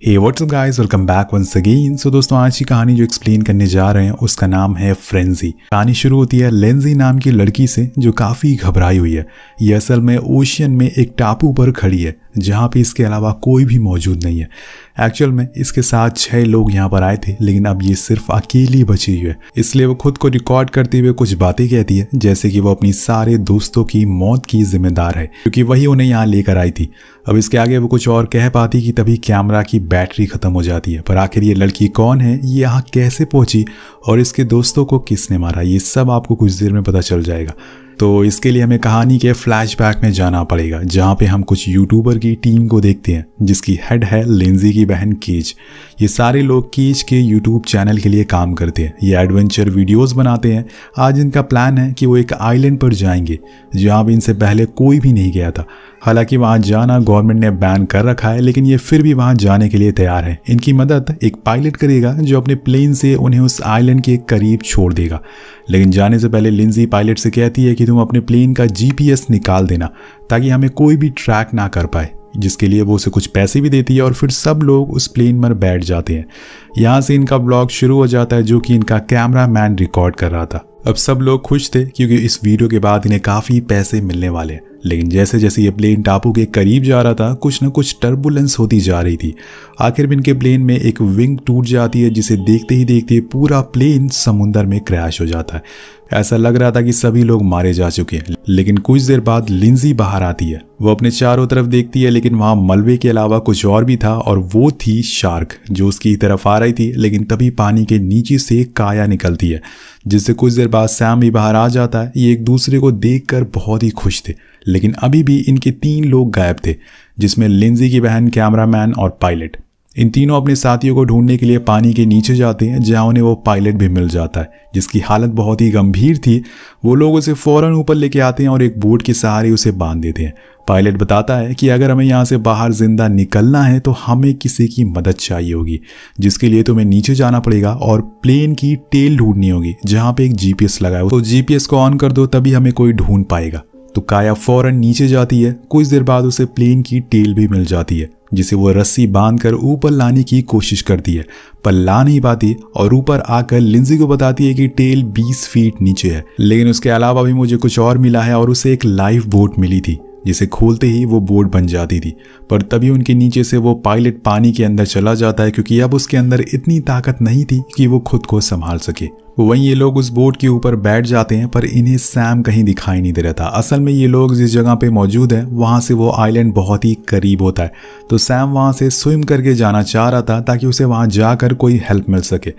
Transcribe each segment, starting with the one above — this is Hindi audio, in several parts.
हे what's up guys, welcome back once again. So दोस्तों, आज की कहानी जो एक्सप्लेन करने जा रहे हैं उसका नाम है फ्रेंजी। कहानी शुरू होती है लिंजी नाम की लड़की से जो काफ़ी घबराई हुई है। ये असल में ओशियन में एक टापू पर खड़ी है जहाँ पे इसके अलावा कोई भी मौजूद नहीं है। एक्चुअल में इसके साथ 6 लोग यहाँ पर आए थे, लेकिन अब ये सिर्फ अकेली बची हुई है। इसलिए वो खुद को रिकॉर्ड करते हुए कुछ बातें कहती है, जैसे कि वो अपनी सारे दोस्तों की मौत की जिम्मेदार है क्योंकि वही उन्हें यहाँ लेकर आई थी। अब इसके आगे वो कुछ और कह पाती कि तभी कैमरा की बैटरी खत्म हो जाती है। पर आखिर ये लड़की कौन है, ये यहाँ कैसे पहुंची और इसके दोस्तों को किसने मारा, ये सब आपको कुछ देर में पता चल जाएगा। तो इसके लिए हमें कहानी के फ्लैशबैक में जाना पड़ेगा, जहाँ पे हम कुछ यूट्यूबर की टीम को देखते हैं जिसकी हेड है लिंजी की बहन केज। ये सारे लोग केज के यूट्यूब चैनल के लिए काम करते हैं, ये एडवेंचर वीडियोस बनाते हैं। आज इनका प्लान है कि वो एक आइलैंड पर जाएंगे जहाँ भी इनसे पहले कोई भी नहीं गया था। हालांकि वहाँ जाना गवर्नमेंट ने बैन कर रखा है, लेकिन ये फिर भी वहाँ जाने के लिए तैयार है। इनकी मदद एक पायलट करेगा जो अपने प्लेन से उन्हें उस आइलैंड के करीब छोड़ देगा। लेकिन जाने से पहले लिंजी पायलट से कहती है कि तुम अपने प्लेन का जीपीएस निकाल देना ताकि हमें कोई भी ट्रैक ना कर पाए, जिसके लिए वो उसे कुछ पैसे भी देती है और फिर सब लोग उस प्लेन पर बैठ जाते हैं। यहाँ से इनका ब्लॉग शुरू हो जाता है जो कि इनका कैमरा मैन रिकॉर्ड कर रहा था। अब सब लोग खुश थे क्योंकि इस वीडियो के बाद इन्हें काफ़ी पैसे मिलने वाले हैं। लेकिन जैसे जैसे ये प्लेन टापू के करीब जा रहा था, कुछ न कुछ टर्बुलेंस होती जा रही थी। आखिर में इनके प्लेन में एक विंग टूट जाती है, जिसे देखते ही देखते पूरा प्लेन समुंदर में क्रैश हो जाता है। ऐसा लग रहा था कि सभी लोग मारे जा चुके हैं। लेकिन कुछ देर बाद लिंजी बाहर आती है। वो अपने चारों तरफ देखती है, लेकिन वहां मलबे के अलावा कुछ और भी था, और वो थी शार्क जो उसकी तरफ आ रही थी। लेकिन तभी पानी के नीचे से काया निकलती है, जिससे कुछ देर बाद सैम भी बाहर आ जाता है। ये एक दूसरे को देखकर बहुत ही खुश थे, लेकिन अभी भी इनके 3 लोग गायब थे, जिसमें लिंजी की बहन, कैमरामैन और पायलट। इन तीनों अपने साथियों को ढूंढने के लिए पानी के नीचे जाते हैं, जहां उन्हें वो पायलट भी मिल जाता है जिसकी हालत बहुत ही गंभीर थी। वो लोग उसे फौरन ऊपर लेके आते हैं और एक बोट के सहारे उसे बांध देते हैं। पायलट बताता है कि अगर हमें यहाँ से बाहर जिंदा निकलना है तो हमें किसी की मदद चाहिए होगी, जिसके लिए तुम्हें नीचे जाना पड़ेगा और प्लेन की टेल ढूंढनी होगी जहाँ पे एक जीपीएस लगा है। तो जीपीएस को ऑन कर दो, तभी हमें कोई ढूंढ पाएगा। तो काया फौरन नीचे जाती है। कुछ देर बाद उसे प्लेन की टेल भी मिल जाती है, जिसे वो रस्सी बांधकर ऊपर लाने की कोशिश करती है, पर ला नहीं पाती और ऊपर आकर लिंजी को बताती है कि टेल 20 फीट नीचे है। लेकिन उसके अलावा भी मुझे कुछ और मिला है, और उसे एक लाइफ बोट मिली थी जिसे खोलते ही वो बोट बन जाती थी। पर तभी उनके नीचे से वो पायलट पानी के अंदर चला जाता है, क्योंकि अब उसके अंदर इतनी ताकत नहीं थी कि वो खुद को संभाल सके। वहीं ये लोग उस बोट के ऊपर बैठ जाते हैं, पर इन्हें सैम कहीं दिखाई नहीं दे रहा था। असल में ये लोग जिस जगह पे मौजूद है वहां से वो आइलैंड बहुत ही करीब होता है, तो सैम वहां से स्विम करके जाना चाह रहा था ताकि उसे वहां जाकर कोई हेल्प मिल सके।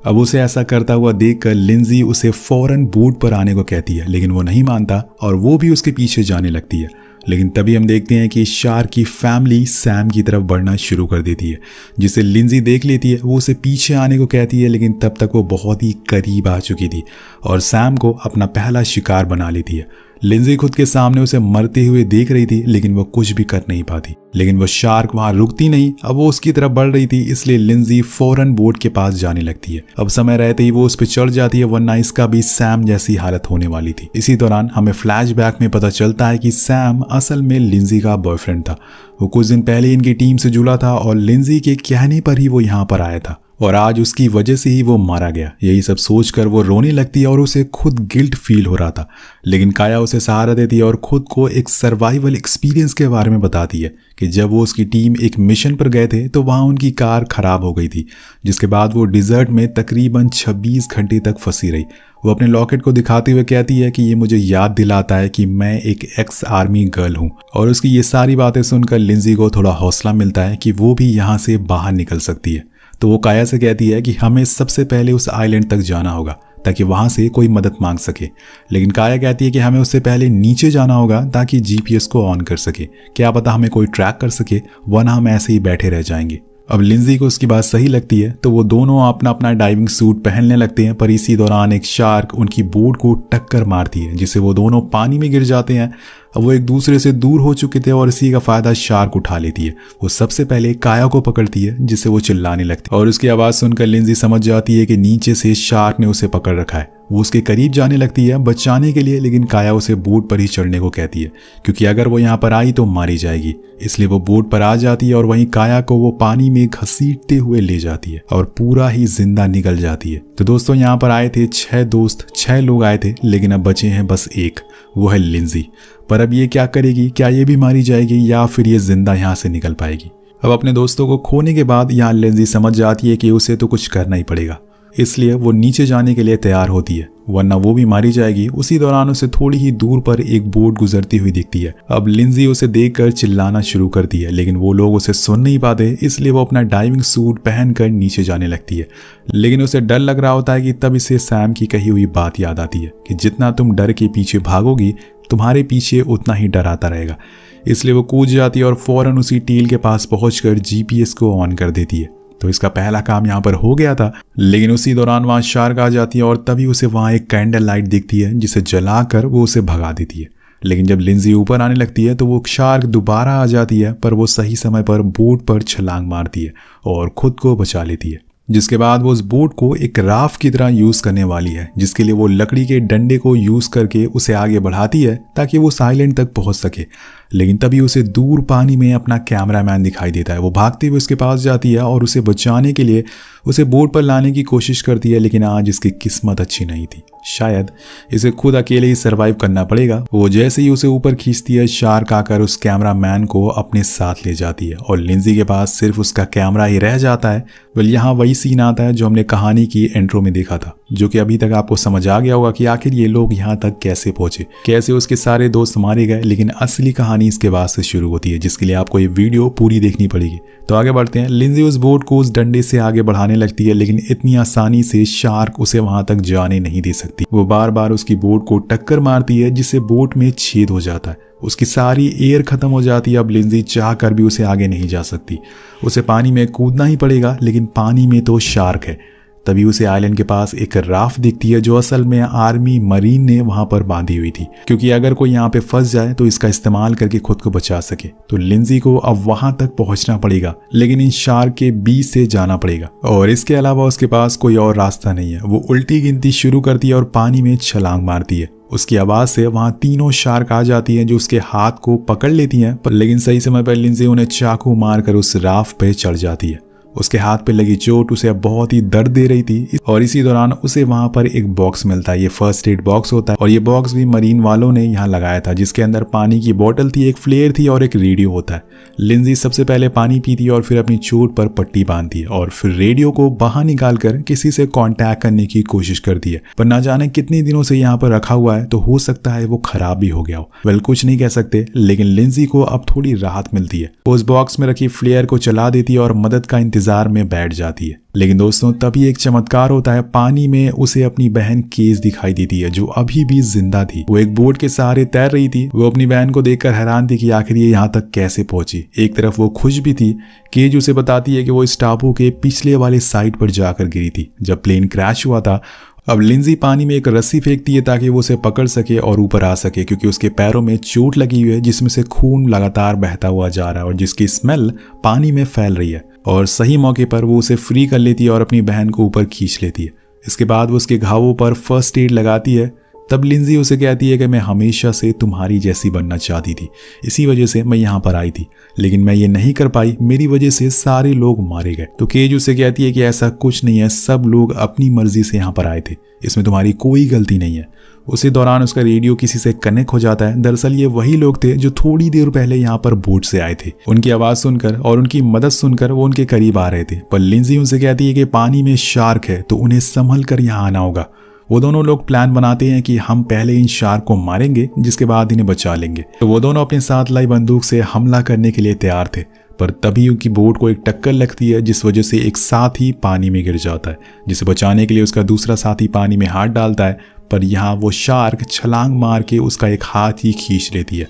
अब उसे ऐसा करता हुआ देखकर लिंजी उसे फौरन बोट पर आने को कहती है, लेकिन वो नहीं मानता और वो भी उसके पीछे जाने लगती है। लेकिन तभी हम देखते हैं कि शार्क की फैमिली सैम की तरफ बढ़ना शुरू कर देती है, जिसे लिंजी देख लेती है। वो उसे पीछे आने को कहती है, लेकिन तब तक वो बहुत ही करीब आ चुकी थी और सैम को अपना पहला शिकार बना लेती है। लिंजी खुद के सामने उसे मरते हुए देख रही थी, लेकिन वो कुछ भी कर नहीं पाती। लेकिन वो शार्क वहां रुकती नहीं, अब वो उसकी तरफ बढ़ रही थी, इसलिए लिंजी फौरन बोट के पास जाने लगती है। अब समय रहते ही वो उस पर चढ़ जाती है, वरना इसका भी सैम जैसी हालत होने वाली थी। इसी दौरान हमें फ्लैशबैक में पता चलता है कि सैम असल में लिंजी का बॉयफ्रेंड था। वो कुछ दिन पहले इनकी टीम से जुड़ा था और लिंजी के कहने पर ही वो यहाँ पर आया था, और आज उसकी वजह से ही वो मारा गया। यही सब सोचकर वो रोने लगती है और उसे खुद गिल्ट फील हो रहा था। लेकिन काया उसे सहारा देती है और खुद को एक सर्वाइवल एक्सपीरियंस के बारे में बताती है कि जब वो उसकी टीम एक मिशन पर गए थे तो वहाँ उनकी कार खराब हो गई थी, जिसके बाद वो डिजर्ट में तकरीबन 26 घंटे तक फंसी रही। वो अपने लॉकेट को दिखाते हुए कहती है कि ये मुझे याद दिलाता है कि मैं एक एक्स आर्मी गर्ल हूँ, और उसकी ये सारी बातें सुनकर लिंजी को थोड़ा हौसला मिलता है कि वो भी यहाँ से बाहर निकल सकती है। तो वो काया से कहती है कि हमें सबसे पहले उस आइलैंड तक जाना होगा ताकि वहां से कोई मदद मांग सके। लेकिन काया कहती है कि हमें उससे पहले नीचे जाना होगा ताकि जीपीएस को ऑन कर सके, क्या पता हमें कोई ट्रैक कर सके, वरना हम ऐसे ही बैठे रह जाएंगे। अब लिंजी को उसकी बात सही लगती है, तो वो दोनों अपना अपना डाइविंग सूट पहनने लगते हैं। पर इसी दौरान एक शार्क उनकी बोट को टक्कर मारती है, जिससे वो दोनों पानी में गिर जाते हैं। अब वो एक दूसरे से दूर हो चुके थे और इसी का फायदा शार्क उठा लेती है। वो सबसे पहले काया को पकड़ती है जिससे वो चिल्लाने लगती है और उसकी आवाज़ सुनकर लिंजी समझ जाती है कि नीचे से शार्क ने उसे पकड़ रखा है। वो उसके करीब जाने लगती है बचाने के लिए, लेकिन काया उसे बोट पर ही चढ़ने को कहती है क्योंकि अगर वो यहाँ पर आई तो मारी जाएगी। इसलिए वो बोट पर आ जाती है और वहीं काया को वो पानी में घसीटते हुए ले जाती है और पूरा ही जिंदा निकल जाती है। तो दोस्तों यहाँ पर आए थे 6 दोस्त, 6 लोग आए थे, लेकिन अब बचे हैं बस एक, वो है लिंजी। पर अब ये क्या करेगी? क्या ये भी मारी जाएगी या फिर ये जिंदा यहाँ से निकल पाएगी? अब अपने दोस्तों को खोने के बाद यहाँ लिंजी समझ जाती है कि उसे तो कुछ करना ही पड़ेगा, इसलिए वो नीचे जाने के लिए तैयार होती है, वरना वो भी मारी जाएगी। उसी दौरान उसे थोड़ी ही दूर पर एक बोट गुजरती हुई दिखती है। अब लिंजी उसे देखकर चिल्लाना शुरू करती है, लेकिन वो लोग उसे सुन नहीं पाते, इसलिए वो अपना डाइविंग सूट पहनकर नीचे जाने लगती है। लेकिन उसे डर लग रहा होता है कि तब इसे सैम की कही हुई बात याद आती है कि जितना तुम डर के पीछे भागोगी तुम्हारे पीछे उतना ही डर आता रहेगा। इसलिए वो कूद जाती है और फौरन उसी टील के पास पहुंचकर जीपीएस को ऑन कर देती है। तो इसका पहला काम यहाँ पर हो गया था, लेकिन उसी दौरान वहाँ शार्क आ जाती है और तभी उसे वहाँ एक कैंडल लाइट दिखती है जिसे जलाकर वो उसे भगा देती है। लेकिन जब लिंजी ऊपर आने लगती है तो वो शार्क दोबारा आ जाती है, पर वो सही समय पर बोट पर छलांग मारती है और खुद को बचा लेती है। जिसके बाद वो उस बोट को एक राफ्ट की तरह यूज करने वाली है, जिसके लिए वो लकड़ी के डंडे को यूज करके उसे आगे बढ़ाती है ताकि वो साइलेंट तक पहुंच सके। लेकिन तभी उसे दूर पानी में अपना कैमरामैन दिखाई देता है। वो भागते हुए उसके पास जाती है और उसे बचाने के लिए उसे बोट पर लाने की कोशिश करती है, लेकिन आज इसकी किस्मत अच्छी नहीं थी। शायद इसे खुद अकेले ही सरवाइव करना पड़ेगा। वो जैसे ही उसे ऊपर खींचती है, शार्क आकर उस कैमरामैन को अपने साथ ले जाती है और लिंजी के पास सिर्फ उसका कैमरा ही रह जाता है। वेल यहाँ वही सीन आता है जो हमने कहानी की इंट्रो में देखा था, जो कि अभी तक आपको समझ आ गया होगा कि आखिर ये लोग यहाँ तक कैसे पहुंचे, कैसे उसके सारे दोस्त मारे गए। लेकिन असली कहानी इसके बाद से शुरू होती है, जिसके लिए आपको ये वीडियो पूरी देखनी पड़ेगी। तो आगे बढ़ते हैं। लिंजी उस बोट को उस डंडे से आगे बढ़ाने लगती है, लेकिन इतनी आसानी से शार्क उसे वहां तक जाने नहीं दे सकती। वो बार बार उसकी बोट को टक्कर मारती है, जिससे बोट में छेद हो जाता है। उसकी सारी एयर खत्म हो जाती है। अब लिंजी चाह कर भी उसे आगे नहीं जा सकती। उसे पानी में कूदना ही पड़ेगा, लेकिन पानी में तो शार्क है। तभी उसे आइलैंड के पास एक राफ्ट दिखती है, जो असल में आर्मी मरीन ने वहां पर बांधी हुई थी, क्योंकि अगर कोई यहाँ पे फंस जाए तो इसका इस्तेमाल करके खुद को बचा सके। तो लिंजी को अब वहां तक पहुंचना पड़ेगा, लेकिन इन शार्क के बीच से जाना पड़ेगा और इसके अलावा उसके पास कोई और रास्ता नहीं है। वो उल्टी गिनती शुरू करती है और पानी में छलांग मारती है। उसकी आवाज से वहां तीनों शार्क आ जाती हैं, जो उसके हाथ को पकड़ लेती हैं, पर लेकिन सही समय पर लिंजी उन्हें चाकू मारकर उस राफ्ट पे चढ़ जाती है। उसके हाथ पे लगी चोट उसे बहुत ही दर्द दे रही थी और इसी दौरान उसे वहां पर एक बॉक्स मिलता है। ये फर्स्ट एड बॉक्स होता है और ये बॉक्स भी मरीन वालों ने यहाँ लगाया था, जिसके अंदर पानी की बोतल थी, एक फ्लेयर थी और एक रेडियो होता है। लिंजी सबसे पहले पानी पीती और फिर अपनी चोट पर पट्टी बांधती है और फिर रेडियो को बाहर निकाल कर किसी से कांटेक्ट करने की कोशिश करती है, पर ना जाने कितने दिनों से यहाँ पर रखा हुआ है, तो हो सकता है वो खराब भी हो गया हो। वेल कुछ नहीं कह सकते, लेकिन लिंजी को अब थोड़ी राहत मिलती है। वो उस बॉक्स में रखी फ्लेयर को चला देती है और मदद का इंतजार में बैठ जाती है। लेकिन दोस्तों तभी एक चमत्कार होता है। पानी में उसे अपनी बहन केज दिखाई देती है, जो अभी भी जिंदा थी। वो एक बोट के सहारे तैर रही थी। वो अपनी बहन को देखकर हैरान थी कि आखिर ये यहाँ तक कैसे पहुंची। एक तरफ वो खुश भी थी। केज उसे बताती है कि वो इस टापू के पिछले वाले साइड पर जाकर गिरी थी जब प्लेन क्रैश हुआ था। अब लिंजी पानी में एक रस्सी फेंकती है ताकि वो उसे पकड़ सके और ऊपर आ सके, क्योंकि उसके पैरों में चोट लगी हुई है, जिसमें से खून लगातार बहता हुआ जा रहा है और जिसकी स्मेल पानी में फैल रही है। और सही मौके पर वो उसे फ्री कर लेती है और अपनी बहन को ऊपर खींच लेती है। इसके बाद वो उसके घावों पर फर्स्ट एड लगाती है। तब लिंजी उसे कहती है कि मैं हमेशा से तुम्हारी जैसी बनना चाहती थी, इसी वजह से मैं यहाँ पर आई थी, लेकिन मैं ये नहीं कर पाई, मेरी वजह से सारे लोग मारे गए। तो केज उसे कहती है कि ऐसा कुछ नहीं है, सब लोग अपनी मर्जी से यहाँ पर आए थे, इसमें तुम्हारी कोई गलती नहीं है। उसी दौरान उसका रेडियो किसी से कनेक्ट हो जाता है। दरअसल ये वही लोग थे जो थोड़ी देर पहले यहाँ पर बोट से आए थे। उनकी आवाज सुनकर और उनकी मदद सुनकर वो उनके करीब आ रहे थे, पर लिंजी उनसे कहती है कि पानी में शार्क है तो उन्हें संभल कर यहाँ आना होगा। वो दोनों लोग प्लान बनाते हैं कि हम पहले इन शार्क को मारेंगे, जिसके बाद इन्हें बचा लेंगे। तो वो दोनों अपने साथ लाई बंदूक से हमला करने के लिए तैयार थे, पर तभी उनकी बोट को एक टक्कर लगती है, जिस वजह से एक साथी पानी में गिर जाता है, जिसे बचाने के लिए उसका दूसरा साथी पानी में हाथ डालता है, पर यहाँ वो शार्क छलांग मार के उसका एक हाथ ही खींच लेती है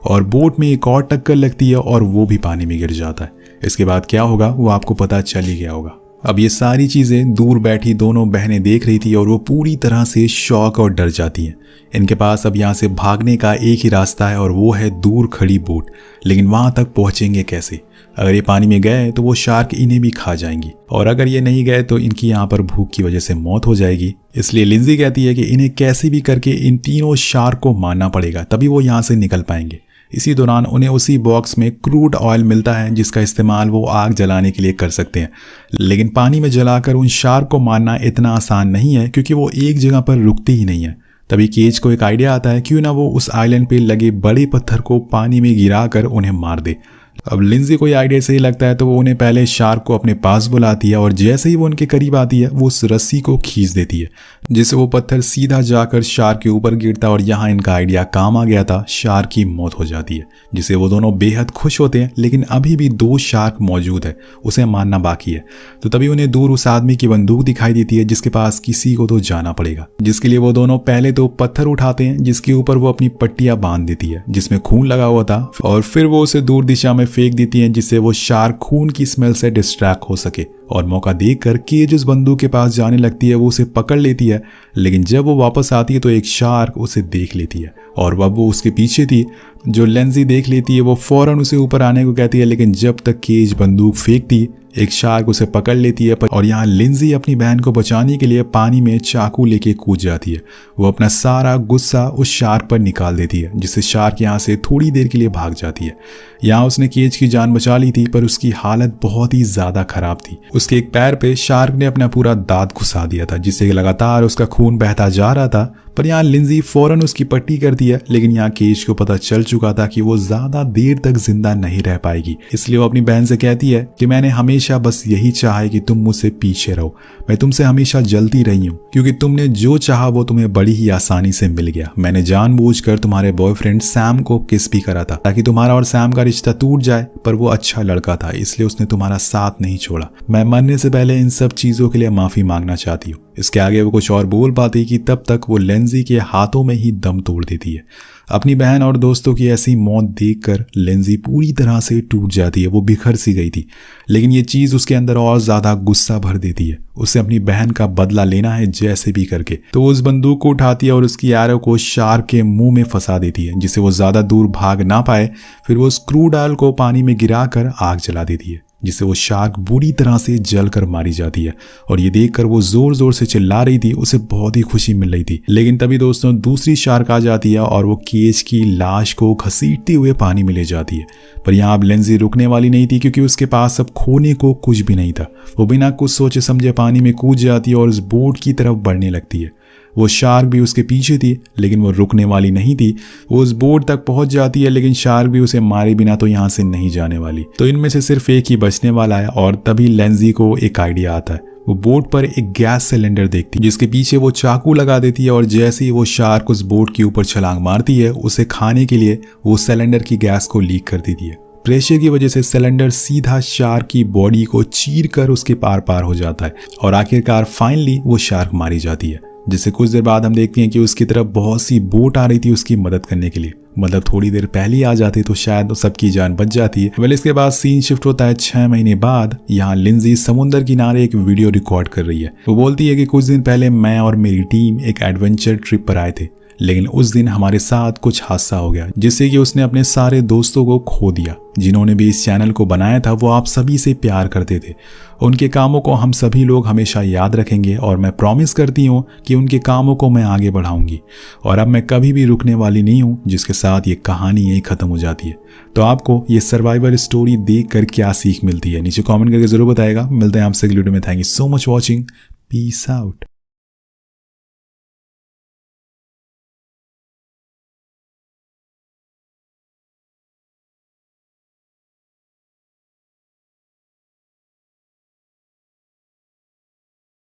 और बोट में एक और टक्कर लगती है और वो भी पानी में गिर जाता है। इसके बाद क्या होगा वो आपको पता चल ही गया होगा। अब ये सारी चीज़ें दूर बैठी दोनों बहनें देख रही थी और वो पूरी तरह से शॉक और डर जाती हैं। इनके पास अब यहाँ से भागने का एक ही रास्ता है और वो है दूर खड़ी बोट। लेकिन वहाँ तक पहुँचेंगे कैसे? अगर ये पानी में गए तो वो शार्क इन्हें भी खा जाएंगी, और अगर ये नहीं गए तो इनकी यहाँ पर भूख की वजह से मौत हो जाएगी। इसलिए लिंजी कहती है कि इन्हें कैसे भी करके इन तीनों शार्क को मारना पड़ेगा, तभी वो यहाँ से निकल पाएंगे। इसी दौरान उन्हें उसी बॉक्स में क्रूड ऑयल मिलता है जिसका इस्तेमाल वो आग जलाने के लिए कर सकते हैं। लेकिन पानी में जलाकर उन शार्क को मारना इतना आसान नहीं है, क्योंकि वो एक जगह पर रुकते ही नहीं है। तभी केज को एक आइडिया आता है, क्यों ना वो उस आइलैंड पे लगे बड़े पत्थर को पानी में गिराकर उन्हें मार दे। अब लिंजी को ये आइडिया सही लगता है तो वो उन्हें पहले शार्क को अपने पास बुलाती है, और जैसे ही वो उनके करीब आती है वो उस रस्सी को खींच देती है, जिससे वो पत्थर सीधा जाकर शार्क के ऊपर गिरता है। और यहाँ इनका आइडिया काम आ गया था, शार्क की मौत हो जाती है, जिससे वो दोनों बेहद खुश होते हैं। लेकिन अभी भी 2 शार्क मौजूद है, उसे मारना बाकी है। तो तभी उन्हें दूर उस आदमी की बंदूक दिखाई देती है, जिसके पास किसी को तो जाना पड़ेगा। जिसके लिए वो दोनों पहले तो पत्थर उठाते हैं, जिसके ऊपर वो अपनी पट्टियां बांध देती है जिसमें खून लगा हुआ था, और फिर वो उसे दूर दिशा में फेंक देती है, जिससे वो शार्क खून की स्मेल से डिस्ट्रैक्ट हो सके। और मौका देखकर केज उस बंदूक के पास जाने लगती है, वो उसे पकड़ लेती है। लेकिन जब वो वापस आती है तो एक शार्क उसे देख लेती है, और अब वो उसके पीछे थी। जो लिंजी देख लेती है वो फौरन उसे ऊपर आने को कहती है, लेकिन जब तक केज बंदूक फेंकती एक शार्क उसे पकड़ लेती है। और यहाँ लिंजी अपनी बहन को बचाने के लिए पानी में चाकू लेके कूद जाती है। वो अपना सारा गुस्सा उस शार्क पर निकाल देती है, जिससे शार्क यहाँ से थोड़ी देर के लिए भाग जाती है। यहाँ उसने केज की जान बचा ली थी, पर उसकी हालत बहुत ही ज्यादा खराब थी। उसके एक पैर पे शार्क ने अपना पूरा दांत घुसा दिया था, जिससे लगातार उसका खून बहता जा रहा था। पर यहाँ लिंजी फौरन उसकी पट्टी करती है, लेकिन यहाँ केज को पता चल चुका था कि वो ज्यादा देर तक जिंदा नहीं रह पाएगी। इसलिए वो अपनी बहन से कहती है कि मैंने हमेशा बस यही चाहा है कि तुम मुझसे पीछे रहो। मैं तुमसे हमेशा जलती रही हूँ, क्योंकि तुमने जो चाहा वो तुम्हें बड़ी ही आसानी से मिल गया। मैंने जानबूझकर तुम्हारे बॉयफ्रेंड सैम को किस भी करा था, ताकि तुम्हारा और सैम का रिश्ता टूट जाए, पर वो अच्छा लड़का था, इसलिए उसने तुम्हारा साथ नहीं छोड़ा। मैं मरने से पहले इन सब चीजों के लिए माफी मांगना चाहती हूँ। इसके आगे वो कुछ और बोल पाती कि तब तक वो लिंजी के हाथों में ही दम तोड़ देती है। अपनी बहन और दोस्तों की ऐसी मौत देखकर लिंजी पूरी तरह से टूट जाती है। वो बिखर सी गई थी, लेकिन ये चीज उसके अंदर और ज्यादा गुस्सा भर देती है। उसे अपनी बहन का बदला लेना है जैसे भी करके। तो वो उस बंदूक को उठाती है और उसकी एरो को शार्क के मुंह में फंसा देती है, जिससे वो ज्यादा दूर भाग ना पाए। फिर वो क्रूड ऑयल को पानी में गिराकर आग जला देती है, जिससे वो शार्क बुरी तरह से जलकर मारी जाती है। और ये देखकर वो जोर जोर से चिल्ला रही थी, उसे बहुत ही खुशी मिल रही थी। लेकिन तभी दोस्तों दूसरी शार्क आ जाती है और वो केज की लाश को घसीटते हुए पानी में ले जाती है। पर यहाँ अब लिंजी रुकने वाली नहीं थी, क्योंकि उसके पास अब खोने को कुछ भी नहीं था। वो बिना कुछ सोचे समझे पानी में कूद जाती है और उस बोट की तरफ बढ़ने लगती है। वो शार्क भी उसके पीछे थी, लेकिन वो रुकने वाली नहीं थी। वो उस बोट तक पहुंच जाती है, लेकिन शार्क भी उसे मारे बिना तो यहाँ से नहीं जाने वाली। तो इनमें से सिर्फ एक ही बचने वाला है। और तभी लिंजी को एक आइडिया आता है। वो बोट पर एक गैस सिलेंडर देखती है, जिसके पीछे वो चाकू लगा देती है। और जैसे ही वो शार्क उस बोट के ऊपर छलांग मारती है उसे खाने के लिए, वो सिलेंडर की गैस को लीक कर देती है। प्रेशर की वजह से सिलेंडर सीधा शार्क की बॉडी को चीर कर उसके पार पार हो जाता है, और आखिरकार फाइनली वो शार्क मारी जाती है। जिससे कुछ देर बाद हम देखते हैं कि उसकी तरफ बहुत सी बोट आ रही थी उसकी मदद करने के लिए। मतलब थोड़ी देर पहले आ जाती तो शायद सबकी जान बच जाती है। वेल, इसके बाद सीन शिफ्ट होता है 6 महीने बाद। यहाँ लिंजी समुद्र किनारे एक वीडियो रिकॉर्ड कर रही है। वो बोलती है कि कुछ दिन पहले मैं और मेरी टीम एक एडवेंचर ट्रिप पर आए थे, लेकिन उस दिन हमारे साथ कुछ हादसा हो गया, जिससे कि उसने अपने सारे दोस्तों को खो दिया। जिन्होंने भी इस चैनल को बनाया था वो आप सभी से प्यार करते थे। उनके कामों को हम सभी लोग हमेशा याद रखेंगे, और मैं प्रॉमिस करती हूँ कि उनके कामों को मैं आगे बढ़ाऊंगी, और अब मैं कभी भी रुकने वाली नहीं हूँ। जिसके साथ ये कहानी यही खत्म हो जाती है। तो आपको ये सर्वाइवल स्टोरी देख कर क्या सीख मिलती है, नीचे कॉमेंट करके जरूर बताएगा। मिलते हैं आपसे अगली वीडियो में। Thank you so much watching. Peace out.